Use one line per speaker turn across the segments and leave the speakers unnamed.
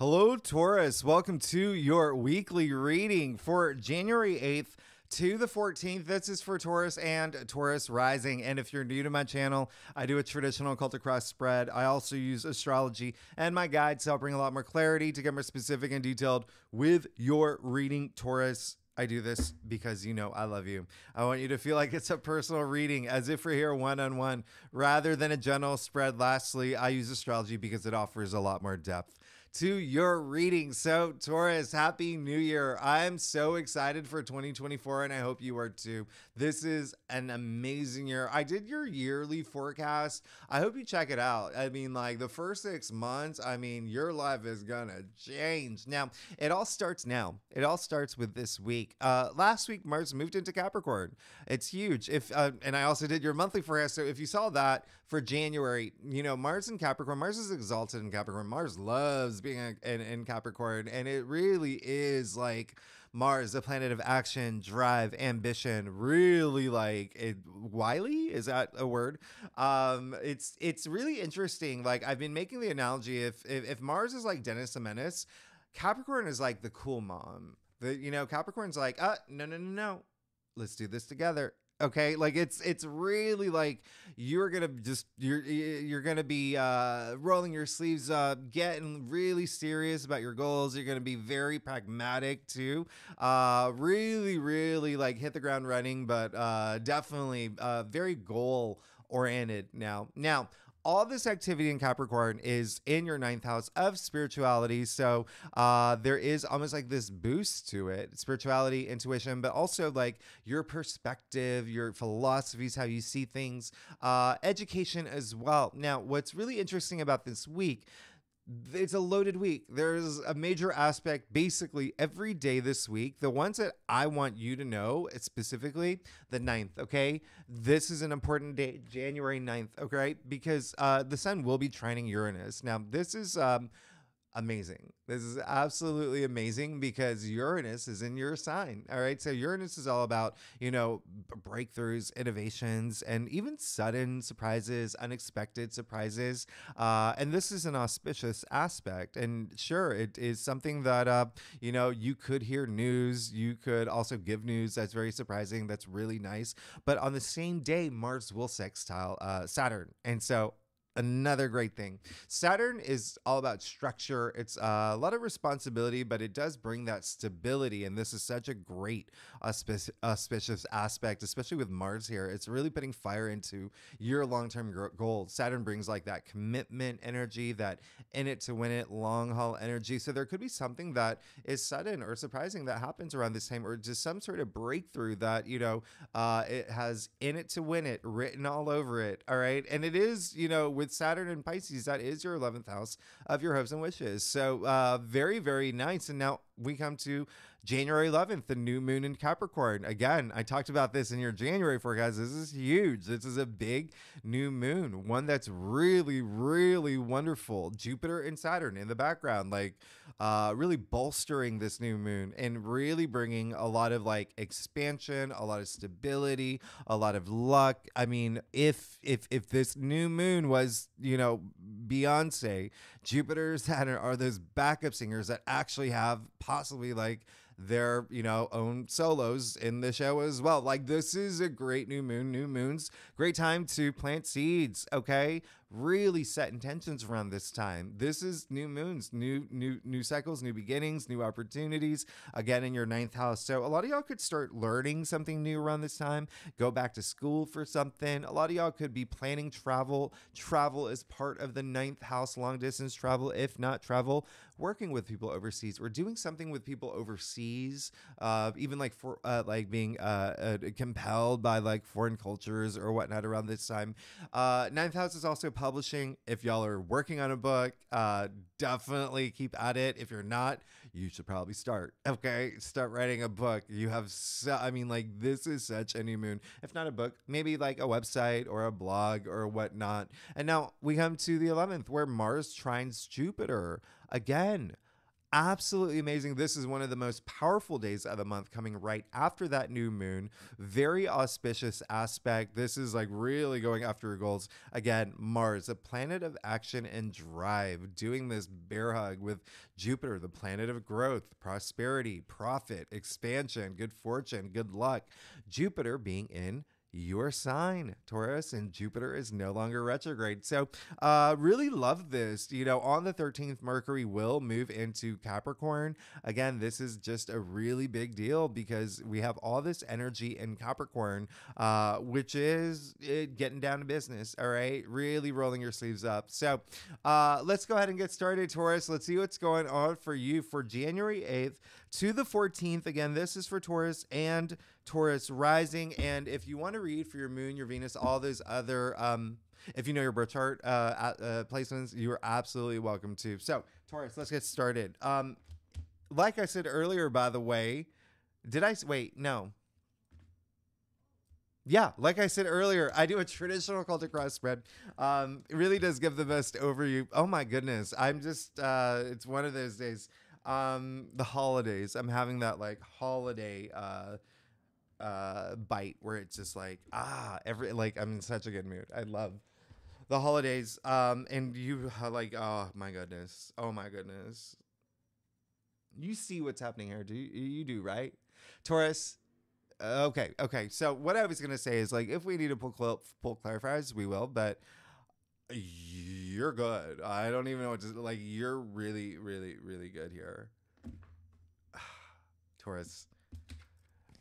Hello, Taurus. Welcome to your weekly reading for January 8th to the 14th. This is for Taurus and Taurus rising. And if you're new to my channel, I do a traditional occult cross spread. I also use astrology and my guides to help bring a lot more clarity to get more specific and detailed with your reading, Taurus. I do this because you know I love you. I want you to feel like it's a personal reading, as if we're here one-on-one, rather than a general spread. Lastly, I use astrology because it offers a lot more depth to your reading. So Taurus, happy new year. I'm so excited for 2024 and I hope you are too. This is an amazing year. I did your yearly forecast. I hope you check it out. I mean, like the first 6 months, I mean, your life is gonna change. Now, it all starts now. It all starts with this week. Last week, Mars moved into Capricorn. It's huge. And I also did your monthly forecast. So if you saw that for January, you know, Mars in Capricorn, Mars is exalted in Capricorn. Mars loves being in Capricorn, and it really is like Mars, the planet of action, drive, ambition, really like wily, is that a word? It's really interesting. Like I've been making the analogy, if Mars is like Dennis the Menace, Capricorn is like the cool mom. Capricorn's like, no, let's do this together. Okay, like it's really like you're gonna be rolling your sleeves up, getting really serious about your goals. You're gonna be very pragmatic too, really like hit the ground running, but definitely very goal oriented now. All this activity in Capricorn is in your 9th house of spirituality. So there is almost like this boost to it, spirituality, intuition, but also like your perspective, your philosophies, how you see things, education as well. Now, what's really interesting about this week, it's a loaded week. There's a major aspect basically every day this week. The ones that I want you to know, specifically the 9th, okay? This is an important day, January 9th, okay? Because the sun will be trining Uranus. Now, this is amazing. This is absolutely amazing because Uranus is in your sign. All right. So Uranus is all about, breakthroughs, innovations, and even sudden surprises, unexpected surprises. And this is an auspicious aspect. And sure, it is something that, you could hear news. You could also give news that's very surprising. That's really nice. But on the same day, Mars will sextile Saturn. And so another great thing. Saturn is all about structure. It's a lot of responsibility, but it does bring that stability. And this is such a great auspicious aspect, especially with Mars here. It's really putting fire into your long-term goals. Saturn brings like that commitment energy, that in it to win it, long haul energy. So there could be something that is sudden or surprising that happens around this time, or just some sort of breakthrough that, it has in it to win it written all over it. All right. And it is, with Saturn and Pisces, that is your 11th house of your hopes and wishes. So very, very nice. And now we come to January 11th, the new moon in Capricorn. Again, I talked about this in your January forecast. This is huge. This is a big new moon, one that's really, really wonderful. Jupiter and Saturn in the background, like really bolstering this new moon and really bringing a lot of like expansion, a lot of stability, a lot of luck. I mean, if this new moon was, Beyonce, Jupiter, Saturn are those backup singers that actually have possibly like their own solos in the show as well. Like this is a great new moons, great time to plant seeds. Okay, really set intentions around this time. This is new moons, new cycles, new beginnings, new opportunities, again in your 9th house. So a lot of y'all could start learning something new around this time, go back to school for something. A lot of y'all could be planning travel is part of the 9th house, long distance travel, if not travel, working with people overseas or doing something with people overseas, even like for like being compelled by like foreign cultures or whatnot around this time. 9th house is also publishing. If y'all are working on a book, definitely keep at it. If you're not, you should probably start. Okay, start writing a book. You have this is such a new moon. If not a book, maybe like a website or a blog or whatnot. And now we come to the 11th, where Mars trines Jupiter again. Absolutely amazing. This is one of the most powerful days of the month, coming right after that new moon. Very auspicious aspect. This is like really going after your goals. Again, Mars, a planet of action and drive, doing this bear hug with Jupiter, the planet of growth, prosperity, profit, expansion, good fortune, good luck. Jupiter being in your sign, Taurus, and Jupiter is no longer retrograde. So really love this. You know, on the 13th, Mercury will move into Capricorn. Again, this is just a really big deal because we have all this energy in Capricorn, which is getting down to business. All right, really rolling your sleeves up. So let's go ahead and get started, Taurus. Let's see what's going on for you for January 8th to the 14th. Again, this is for Taurus and Taurus rising. And if you want to read for your moon, your Venus, all those other if you know your birth chart placements, you are absolutely welcome to. So Taurus, let's get started. Like I said earlier, by the way, wait, no. Yeah, like I said earlier, I do a traditional cultic cross spread. It really does give the best overview. Oh my goodness. I'm just it's one of those days. The holidays. I'm having that like holiday bite where it's just like I'm in such a good mood. I love the holidays. And you like, oh my goodness, you see what's happening here. You do, right, Taurus? Okay, so what I was gonna say is, like, if we need to pull clarifiers, we will, but you're good. I don't even know what to, like, you're really really good here. Taurus,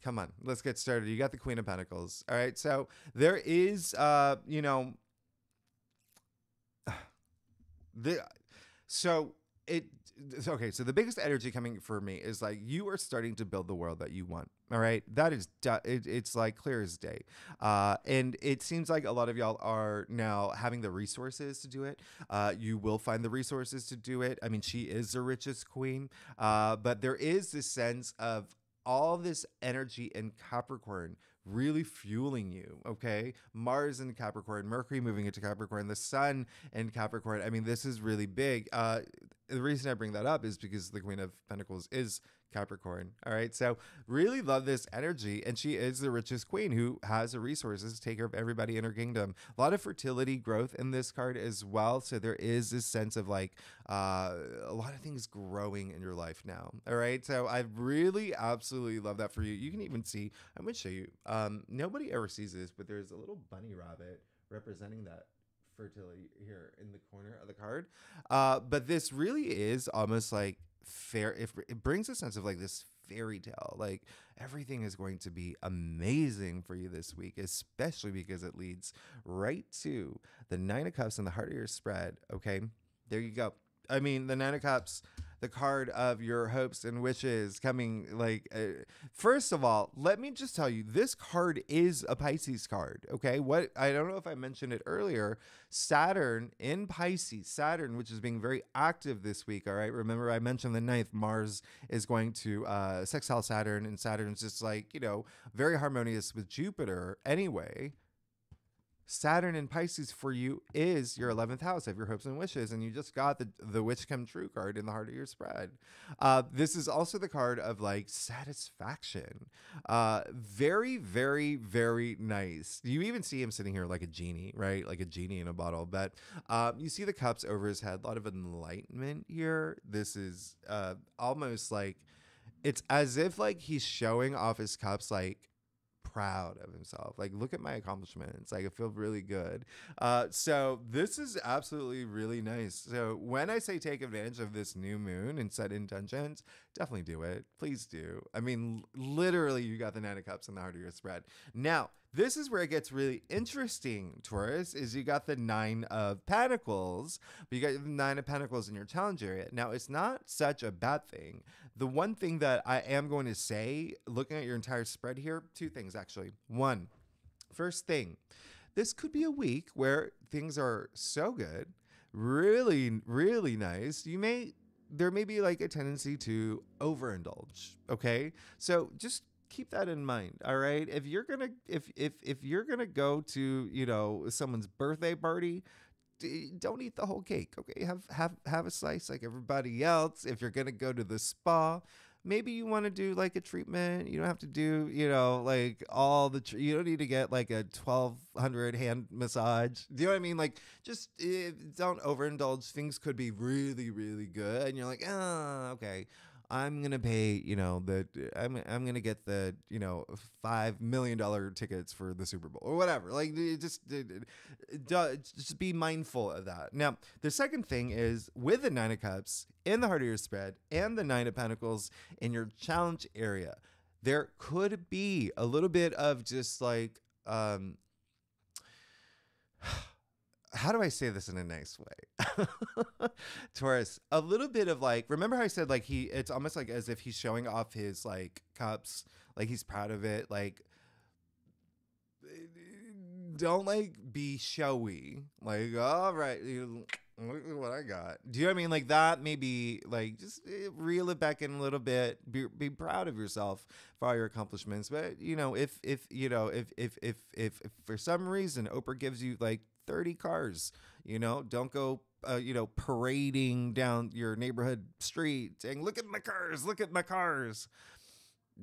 come on, let's get started. You got the Queen of Pentacles. All right, so there is you know, so it okay, so the biggest energy coming for me is like you are starting to build the world that you want. All right, that is it's like clear as day, and it seems like a lot of y'all are now having the resources to do it. You will find the resources to do it. I mean, she is the richest queen, but there is this sense of all this energy in Capricorn really fueling you. Okay, Mars in Capricorn, Mercury moving into Capricorn, the sun in Capricorn. I mean, this is really big. The reason I bring that up is because the Queen of Pentacles is Capricorn. All right, so really love this energy, and she is the richest queen who has the resources to take care of everybody in her kingdom. A lot of fertility growth in this card as well, so there is this sense of like a lot of things growing in your life now. All right, so I really absolutely love that for you. You can even see, I'm gonna show you, nobody ever sees this, but there's a little bunny rabbit representing that fertility here in the corner of the card. But this really is almost like fair. If it brings a sense of like this fairy tale, like everything is going to be amazing for you this week, especially because it leads right to the Nine of Cups in the heart of your spread. Okay, there you go. I mean, the Nine of Cups, the card of your hopes and wishes coming, like, first of all, let me just tell you, this card is a Pisces card. Okay, what, I don't know if I mentioned it earlier, Saturn in Pisces, Saturn, which is being very active this week. All right, remember I mentioned the 9th, Mars is going to sextile Saturn, and Saturn's just like, you know, very harmonious with Jupiter anyway. Saturn in Pisces for you is your 11th house of your hopes and wishes, and you just got the wish come true card in the heart of your spread. This is also the card of like satisfaction. Very, very, very nice. You even see him sitting here like a genie, right? Like a genie in a bottle. But you see the cups over his head. A lot of enlightenment here. This is almost like, it's as if like he's showing off his cups, like proud of himself, like, look at my accomplishments, like I feel really good. So this is absolutely really nice. So when I say take advantage of this new moon and set intentions, definitely do it. Please do. I mean, literally, you got the Nine of Cups in the heart of your spread. Now this is where it gets really interesting, Taurus, is you got the Nine of Pentacles, but you got the Nine of Pentacles in your challenge area. Now, it's not such a bad thing. The one thing that I am going to say, looking at your entire spread here, two things actually. One, first thing, this could be a week where things are so good, really, really nice. There may be like a tendency to overindulge. Okay. So just keep that in mind. All right. If you're gonna go to, you know, someone's birthday party, don't eat the whole cake. Okay, have a slice like everybody else. If you're gonna go to the spa, maybe you want to do like a treatment. You don't have to do, like all the, you don't need to get like a 1200 hand massage. Do you know what I mean? Like, just don't overindulge. Things could be really, really good. And you're like, oh, okay. I'm going to pay, I'm going to get the, $5 million tickets for the Super Bowl or whatever. Like, just be mindful of that. Now, the second thing is with the Nine of Cups in the heart of your spread and the Nine of Pentacles in your challenge area, there could be a little bit of just like, how do I say this in a nice way? Taurus, a little bit of like, remember how I said like it's almost like as if he's showing off his like cups, like he's proud of it. Like, don't like be showy. Like, all right, look at what I got. Do you know what I mean? Like that, maybe like just reel it back in a little bit. Be proud of yourself for all your accomplishments. But if for some reason Oprah gives you like 30 cars, don't go parading down your neighborhood street saying, look at my cars.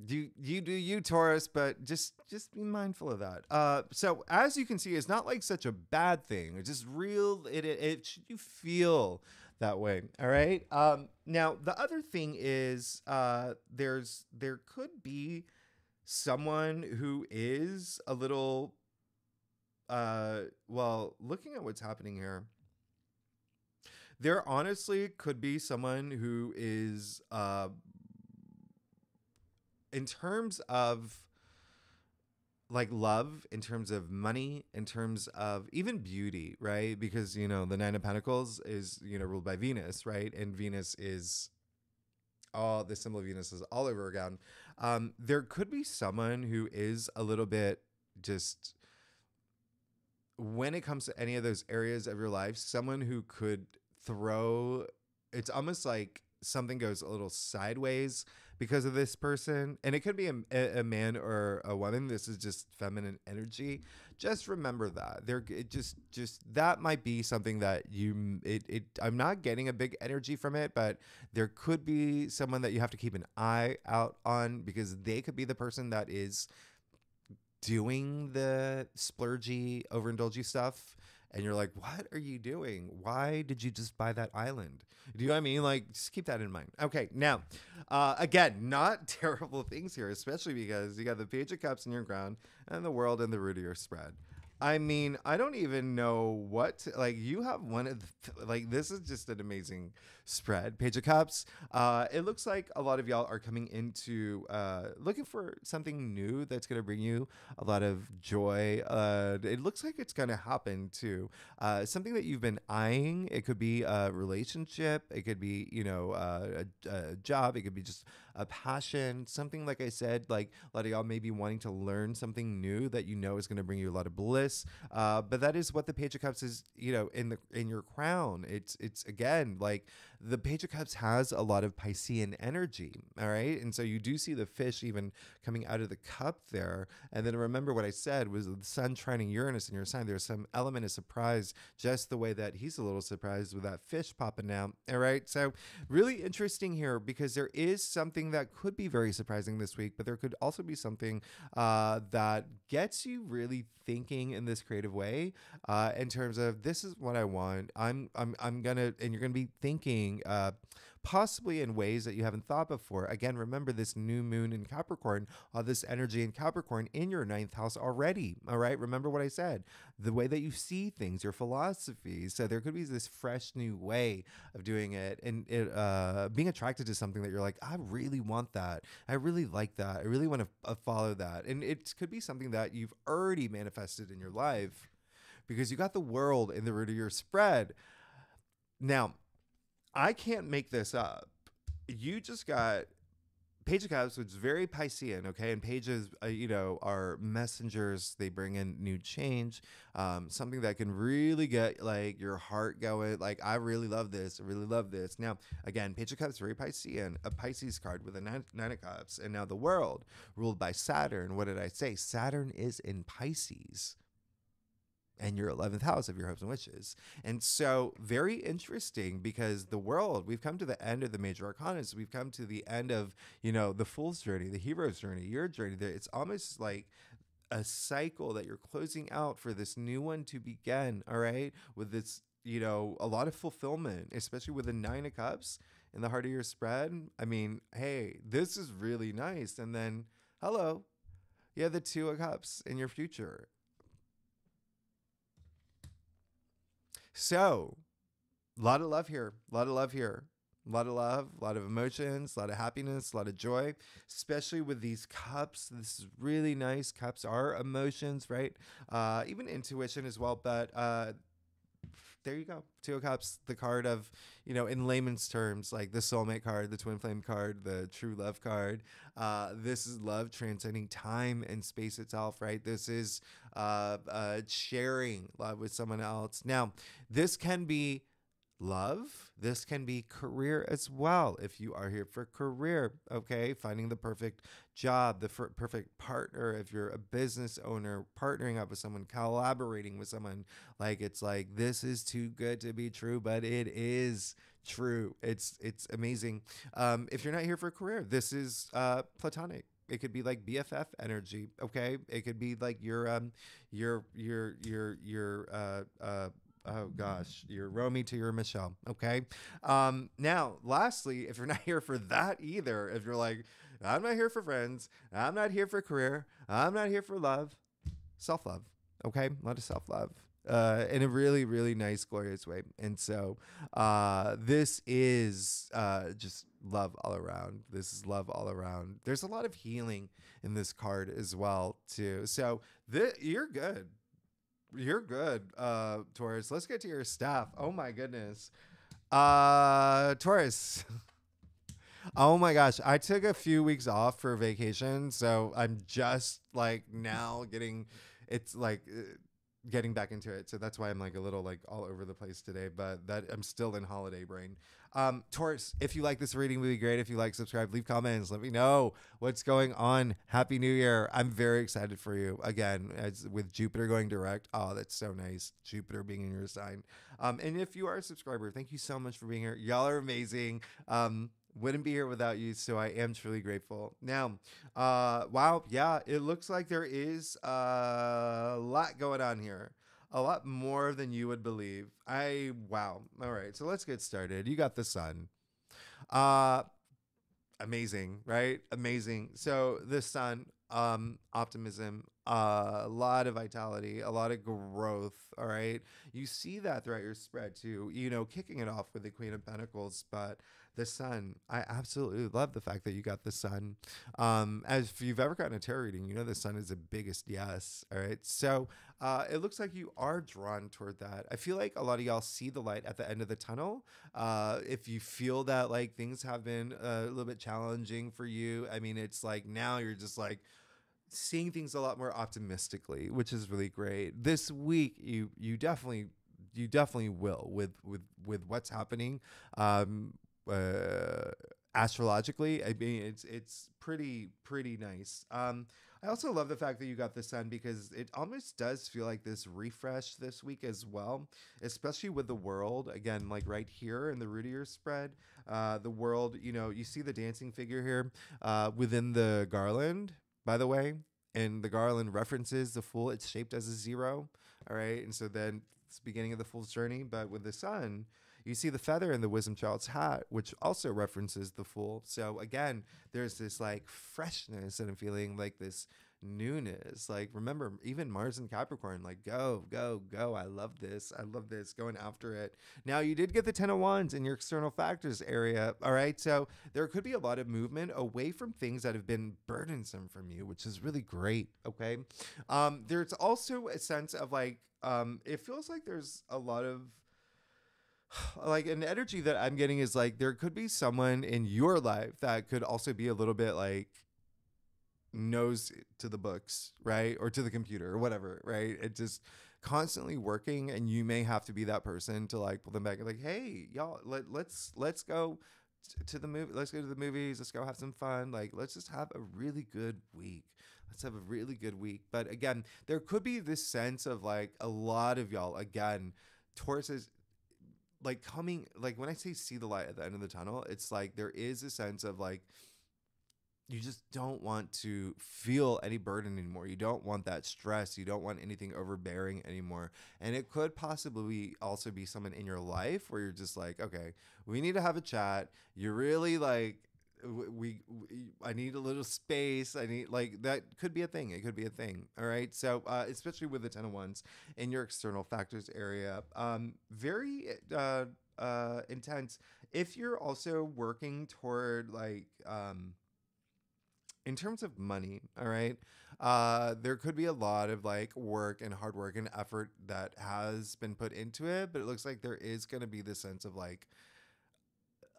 You do you, Taurus, but just be mindful of that. So as you can see, it's not like such a bad thing. It's just real. It should you feel that way. All right. Now the other thing is there could be someone who is a little looking at what's happening here, there honestly could be someone who is in terms of like love, in terms of money, in terms of even beauty, right? Because the Nine of Pentacles is ruled by Venus, right? And Venus is the symbol of Venus is all over again. There could be someone who is a little bit just, when it comes to any of those areas of your life, someone who could it's almost like something goes a little sideways because of this person. And it could be a man or a woman. This is just feminine energy. Just remember that that might be something that I'm not getting a big energy from it, but there could be someone that you have to keep an eye out on, because they could be the person that is doing the splurgy, overindulgy stuff, and you're like, what are you doing? Why did you just buy that island? Do you know what I mean? Like, just keep that in mind. Okay, now, again, not terrible things here, especially because you got the Page of Cups in your crown and the World and the root of your spread. I mean, I don't even know what you have one of this is just an amazing spread. Page of Cups. It looks like a lot of y'all are coming into looking for something new that's going to bring you a lot of joy. It looks like it's going to happen too. Something that you've been eyeing. It could be a relationship. It could be, a job. It could be just a passion. Something, like I said, like a lot of y'all may be wanting to learn something new that is going to bring you a lot of bliss. But that is what the Page of Cups is, in your crown. It's again, like the Page of Cups has a lot of Piscean energy. All right. And so you do see the fish even coming out of the cup there. And then remember what I said was the sun trining Uranus in your sign. There's some element of surprise, just the way that he's a little surprised with that fish popping out. All right. So really interesting here, because there is something that could be very surprising this week, but there could also be something that gets you really thinking in this creative way, in terms of, this is what I want. I'm gonna, and you're gonna be thinking possibly in ways that you haven't thought before. Again, remember this new moon in Capricorn, all this energy in Capricorn in your 9th house already. All right. Remember what I said, the way that you see things, your philosophy. So there could be this fresh new way of doing it, and being attracted to something that you're like, I really want that. I really like that. I really want to follow that. And it could be something that you've already manifested in your life, because you got the World in the root of your spread. Now, I can't make this up. You just got Page of Cups, which is very Piscean, okay? And pages, are messengers. They bring in new change, something that can really get like your heart going. Like, I really love this. I really love this. Now, again, Page of Cups, very Piscean, a Pisces card with a nine of Cups. And now the World, ruled by Saturn. What did I say? Saturn is in Pisces. and your 11th house of your hopes and wishes. And so very interesting, because the world, we've come to the end of the major arcana. So we've come to the end of, the fool's journey, the hero's journey, your journey. It's almost like a cycle that you're closing out for this new one to begin. All right. With this, a lot of fulfillment, especially with the 9 of Cups in the heart of your spread. I mean, hey, this is really nice. And then, hello, you have the 2 of Cups in your future. So, a lot of love here. A lot of love here. A lot of love, a lot of emotions, a lot of happiness, a lot of joy, especially with these cups. This is really nice. Cups are emotions, right? Even intuition as well. But there you go. 2 of Cups, the card of, in layman's terms, like the soulmate card, the twin flame card, the true love card. This is love transcending time and space itself, right? This is sharing love with someone else. Now, this can be love. This can be career as well. If you are here for career, okay, finding the perfect job, the perfect partner. If you're a business owner, partnering up with someone, collaborating with someone, it's like, this is too good to be true, but it is true. It's amazing. If you're not here for career, this is platonic. It could be like BFF energy. Okay. It could be like your oh gosh, you're Romy to your Michelle. Okay. Now, lastly, if you're not here for that either, if you're like, I'm not here for friends, I'm not here for career, I'm not here for love, self-love. Okay. A lot of self-love. In a really, really nice, glorious way. And so this is just love all around. This is love all around. There's a lot of healing in this card as well, too. So you're good. You're good, Taurus. Let's get to your staff. Oh my goodness. Taurus. Oh my gosh. I took a few weeks off for vacation, so I'm just now getting back into it. So that's why I'm a little all over the place today, but that I'm still in holiday brain. Taurus, if you like this reading, would be great if you subscribe, leave comments, let me know what's going on. Happy New Year. I'm very excited for you again, as with Jupiter going direct. Oh, that's so nice. Jupiter being in your sign. And if you are a subscriber, thank you so much for being here. Y'all are amazing. Wouldn't be here without you, so I am truly grateful. Now, wow, yeah, it looks like there is a lot going on here. A lot more than you would believe. Wow. All right, so let's get started. You got the sun. Amazing, right? Amazing. So the sun, optimism, a lot of vitality, a lot of growth. All right. You see that throughout your spread too, kicking it off with the Queen of Pentacles, but the sun, I absolutely love the fact that you got the sun. As if you've ever gotten a tarot reading, the sun is the biggest yes. All right. So it looks like you are drawn toward that. I feel like a lot of y'all see the light at the end of the tunnel. If you feel that things have been a little bit challenging for you, I mean, it's now you're just seeing things a lot more optimistically, which is really great. This week, you definitely will with what's happening. Astrologically, I mean, it's pretty nice. I also love the fact that you got the sun, because it almost does feel like this refresh this week as well, especially with the world again, right here in the root of your spread. The world, you see the dancing figure here within the garland, by the way, and the garland references the Fool. It's shaped as a 0. All right, and so then it's the beginning of the Fool's journey. But with the sun, you see the feather in the wisdom child's hat, which also references the Fool. So again, there's this freshness, and I'm feeling this newness. Remember, even Mars and Capricorn, go, go, go. I love this. I love this. Going after it. Now, you did get the 10 of Wands in your external factors area. All right. So there could be a lot of movement away from things that have been burdensome from you, which is really great. Okay. There's also a sense of it feels like there's a lot of an energy that I'm getting is there could be someone in your life that could also be a little bit nose to the books, right? Or to the computer or whatever, right? It just constantly working, and you may have to be that person to pull them back and hey, y'all, let's go to the movie. Let's go to the movies. Let's go have some fun. Let's just have a really good week. Let's have a really good week. But again, there could be this sense of like a lot of y'all, again, Taurus is like coming, like when I say see the light at the end of the tunnel, it's like there is a sense of like, you just don't want to feel any burden anymore. You don't want that stress. You don't want anything overbearing anymore. And it could possibly also be someone in your life where you're just like, okay, we need to have a chat. You're really like, I need a little space. I need like that could be a thing. It could be a thing. All right. So especially with the 10 of Wands in your external factors area, very intense. If you're also working toward like in terms of money, all right, there could be a lot of like work and hard work and effort that has been put into it, but it looks like there is going to be this sense of like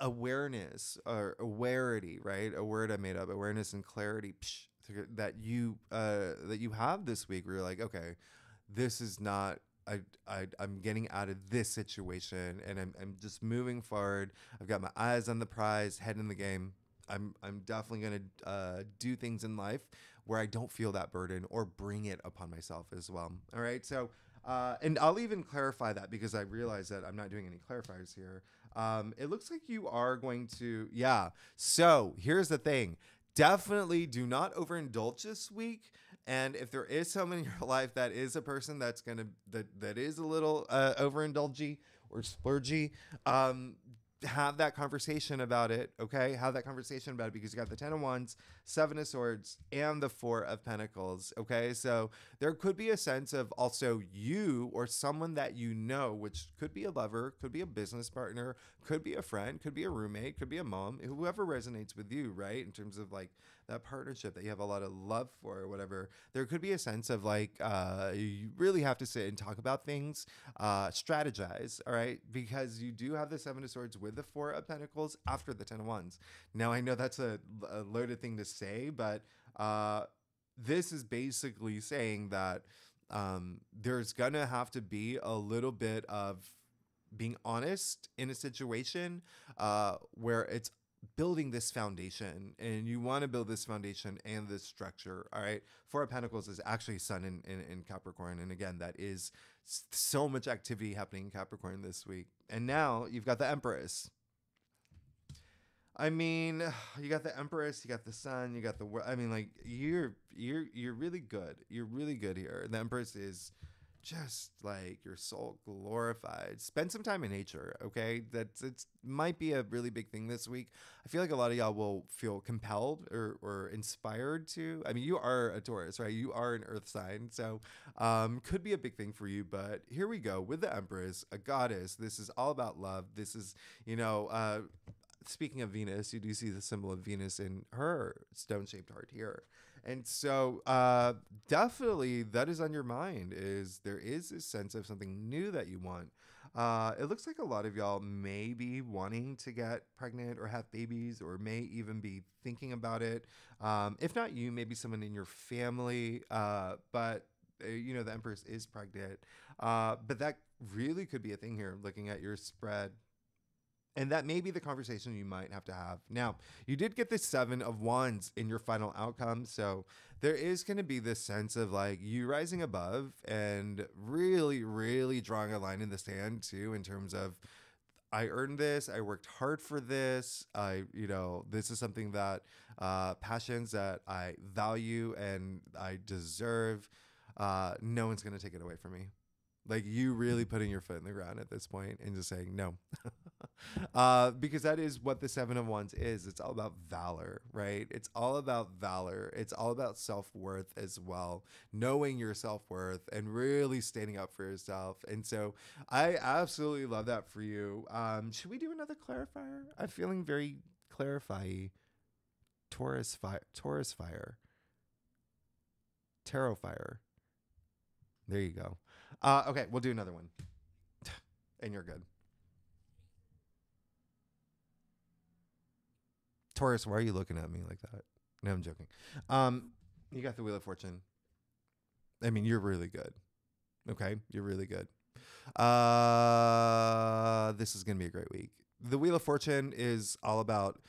awareness or awarity, right? A word I made up, awareness and clarity that you have this week where you're like, okay, this is not I'm getting out of this situation and I'm just moving forward. I've got my eyes on the prize, head in the game. I'm definitely going to do things in life where I don't feel that burden or bring it upon myself as well. All right. So, and I'll even clarify that because I realize that I'm not doing any clarifiers here. It looks like you are going to, yeah. So here's the thing. Definitely do not overindulge this week. And if there is someone in your life that is a person that's going to, that is a little overindulgy or splurgy, have that conversation about it, okay? Have that conversation about it because you got the 10 of Wands, 7 of Swords, and the 4 of Pentacles, okay? So there could be a sense of also you or someone that you know, which could be a lover, could be a business partner, could be a friend, could be a roommate, could be a mom, whoever resonates with you, right? In terms of like that partnership that you have a lot of love for or whatever. There could be a sense of like you really have to sit and talk about things, strategize, all right? Because you do have the 7 of Swords with the 4 of Pentacles after the 10 of Wands. Now I know that's a loaded thing to say, but this is basically saying that there's gonna have to be a little bit of being honest in a situation where it's building this foundation and you want to build this foundation and this structure. All right. 4 of Pentacles is actually Sun in Capricorn. And again, that is so much activity happening in Capricorn this week. And now you've got the Empress. I mean, you got the Empress, you got the Sun, you got the, I mean, like you're really good. You're really good here. The Empress is just like your soul glorified. Spend some time in nature, okay? It's might be a really big thing this week. I feel like a lot of y'all will feel compelled or inspired to. I mean, you are a Taurus, right? You are an earth sign, so could be a big thing for you. But here we go with the Empress, a goddess. This is all about love. This is, speaking of Venus, you do see the symbol of Venus in her stone-shaped heart here. And so definitely that is on your mind. Is there is this sense of something new that you want. It looks like a lot of y'all may be wanting to get pregnant or have babies or may even be thinking about it. If not you, maybe someone in your family. But the Empress is pregnant. But that really could be a thing here looking at your spread. And that may be the conversation you might have to have. Now, you did get the 7 of Wands in your final outcome. So there is going to be this sense of like you rising above and really, really drawing a line in the sand too, in terms of I earned this. I worked hard for this. This is something that passions that I value and I deserve. No one's going to take it away from me. Like you really putting your foot in the ground at this point and just saying no. Because that is what the 7 of Wands is. It's all about valor, right? It's all about valor. It's all about self-worth as well. Knowing your self-worth and really standing up for yourself. And so I absolutely love that for you. Should we do another clarifier? I'm feeling very clarify-y. Taurus fire. Tarot fire. There you go. Okay, we'll do another one. And you're good. Taurus, why are you looking at me like that? No, I'm joking. You got the Wheel of Fortune. I mean, you're really good. Okay, you're really good. This is going to be a great week. The Wheel of Fortune is all about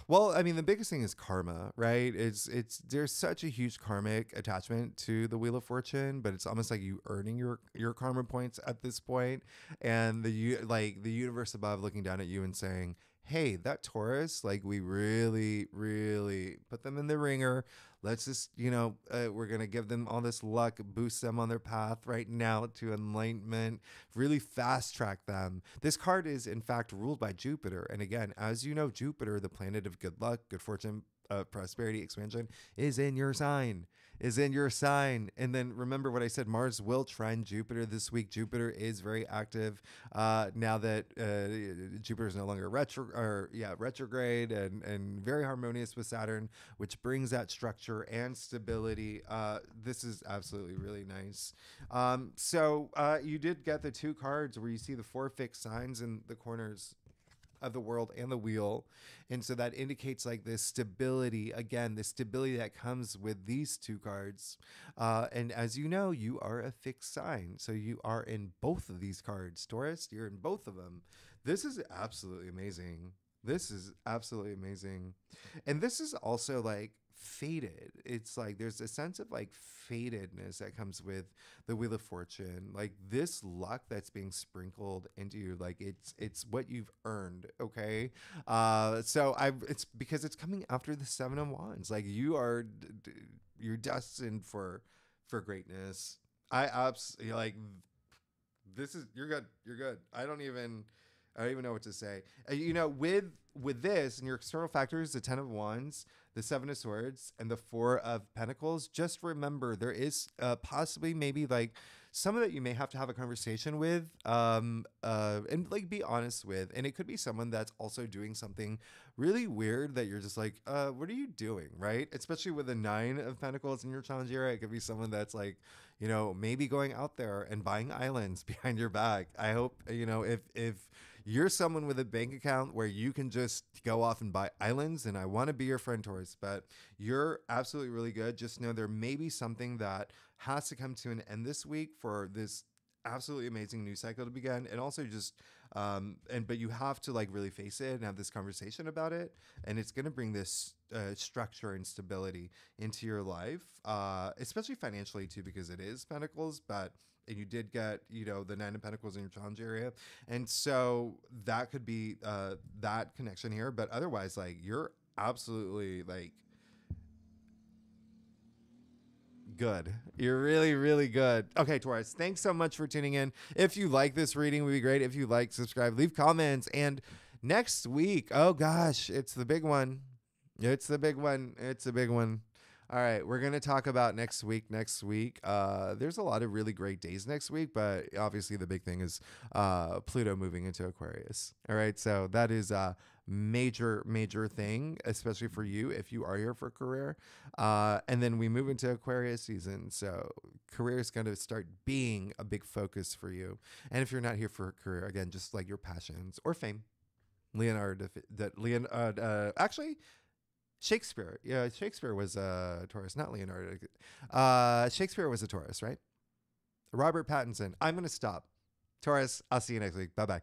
Well, I mean, the biggest thing is karma, right? It's there's such a huge karmic attachment to the Wheel of Fortune, but it's almost like you earning your karma points at this point, and like the universe above looking down at you and saying, "Hey, that Taurus, like we really, really put them in the ringer. Let's just, we're gonna give them all this luck, boost them on their path right now to enlightenment, really fast track them." This card is, in fact, ruled by Jupiter. And again, as you know, Jupiter, the planet of good luck, good fortune, prosperity, expansion, is in your sign. Is in your sign. And then remember what I said, Mars will trine Jupiter this week. Jupiter is very active now that Jupiter is no longer retrograde and very harmonious with Saturn, which brings that structure and stability. This is absolutely really nice. So you did get the two cards where you see the four fixed signs in the corners of the world and the wheel. And so that indicates like this stability, again, the stability that comes with these two cards. And as you know, you are a fixed sign. So you are in both of these cards. Taurus, you're in both of them. This is absolutely amazing. This is absolutely amazing. And this is also like fated. It's like there's a sense of like fatedness that comes with the Wheel of Fortune. Like this luck that's being sprinkled into you, like it's what you've earned. Okay. So it's because it's coming after the Seven of Wands. Like you're destined for greatness. I absolutely like this is you're good. You're good. I don't even know what to say. With this and your external factors, the Ten of Wands, the Seven of Swords, and the Four of Pentacles, just remember there is possibly maybe like someone that you may have to have a conversation with and like be honest with. And it could be someone that's also doing something really weird that you're just like, what are you doing? Right? Especially with the Nine of Pentacles in your challenge area. It could be someone that's like, maybe going out there and buying islands behind your back. I hope, if you're someone with a bank account where you can just go off and buy islands, and I want to be your friend, Taurus, but you're absolutely really good. Just know there may be something that has to come to an end this week for this absolutely amazing news cycle to begin. And also just, but you have to like really face it and have this conversation about it. And it's going to bring this structure and stability into your life, especially financially too, because it is Pentacles, and you did get, the Nine of Pentacles in your challenge area. And so that could be that connection here. But otherwise, like, you're absolutely like good. You're really, really good. Okay, Taurus, thanks so much for tuning in. If you like this reading, it would be great if you like, subscribe, leave comments. And next week, oh gosh, it's the big one. It's the big one. It's a big one. All right, we're going to talk about next week. There's a lot of really great days next week, but obviously the big thing is Pluto moving into Aquarius. All right, so that is a major thing, especially for you if you are here for career. And then we move into Aquarius season, so career is going to start being a big focus for you. And if you're not here for a career, again, just like your passions or fame. Actually, Shakespeare. Yeah, Shakespeare was a Taurus, not Leonardo. Shakespeare was a Taurus, right? Robert Pattinson. I'm going to stop. Taurus, I'll see you next week. Bye-bye.